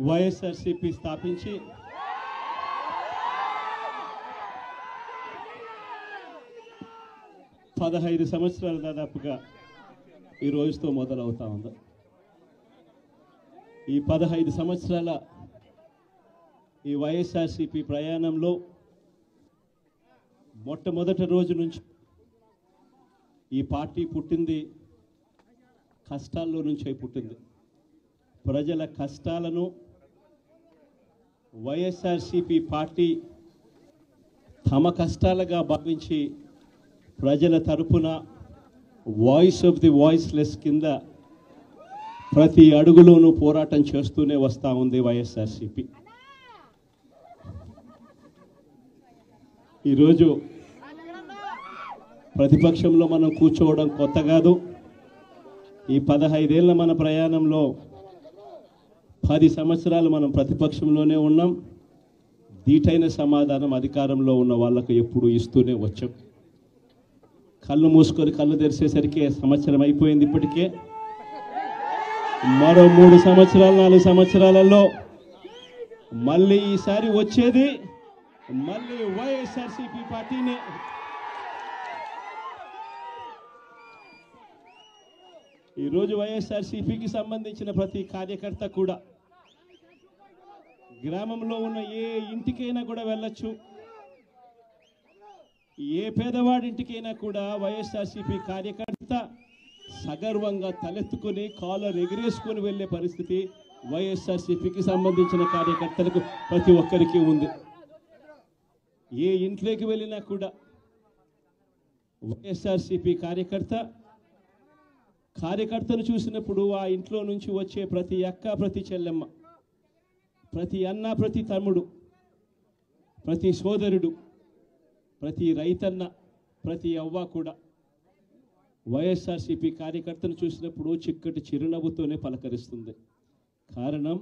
వైఎస్ఆర్సీపీ స్థాపించి 15 సంవత్సరాలు దాదాపుగా ఈ రోజుతో మొదలవుతా ఉంది. ఈ 15 సంవత్సరాల ఈ వైఎస్ఆర్సీపీ ప్రయాణంలో మొట్టమొదటి రోజు నుంచి ఈ పార్టీ పుట్టింది కష్టాల్లో నుంచే పుట్టింది. ప్రజల కష్టాలను వైఎస్ఆర్సీపీ పార్టీ తమ కష్టాలుగా భావించి ప్రజల తరపున వాయిస్ ఆఫ్ ది వాయిస్లెస్ కింద ప్రతి అడుగులోనూ పోరాటం చేస్తూనే వస్తూ ఉంది వైఎస్ఆర్సీపీ. ఈరోజు ప్రతిపక్షంలో మనం కూర్చోవడం కొత్త కాదు. ఈ 15 ఏళ్ల మన ప్రయాణంలో 10 సంవత్సరాలు మనం ప్రతిపక్షంలోనే ఉన్నాం. దీటైన సమాధానం అధికారంలో ఉన్న వాళ్ళకు ఎప్పుడు ఇస్తూనే వచ్చాం. కళ్ళు మూసుకొని కళ్ళు తెరిచేసరికి సంవత్సరం అయిపోయింది. ఇప్పటికే మరో 3 సంవత్సరాలు 4 సంవత్సరాలలో మళ్ళీ ఈసారి వచ్చేది మళ్ళీ వైఎస్ఆర్సీపీ పార్టీనే. ఈరోజు వైఎస్ఆర్సీపీకి సంబంధించిన ప్రతి కార్యకర్త కూడా గ్రామంలో ఉన్న ఏ ఇంటికైనా కూడా వెళ్ళొచ్చు. ఏ పేదవాడింటికైనా కూడా వైఎస్ఆర్సీపీ కార్యకర్త సగర్వంగా తలెత్తుకొని కాలర్ ఎగిరేసుకొని వెళ్ళే పరిస్థితి వైఎస్ఆర్సీపీకి సంబంధించిన కార్యకర్తలకు ప్రతి ఒక్కరికి ఉంది. ఏ ఇంట్లోకి వెళ్ళినా కూడా వైఎస్ఆర్సీపీ కార్యకర్తను చూసినప్పుడు ఆ ఇంట్లో నుంచి వచ్చే ప్రతి అక్క, ప్రతి చెల్లెమ్మ, ప్రతి అన్న, ప్రతి తమ్ముడు, ప్రతి సోదరుడు, ప్రతి రైతన్న, ప్రతి అవ్వ కూడా వైఎస్ఆర్సీపీ కార్యకర్తను చూసినప్పుడు చిక్కటి చిరునవ్వుతోనే పలకరిస్తుంది. కారణం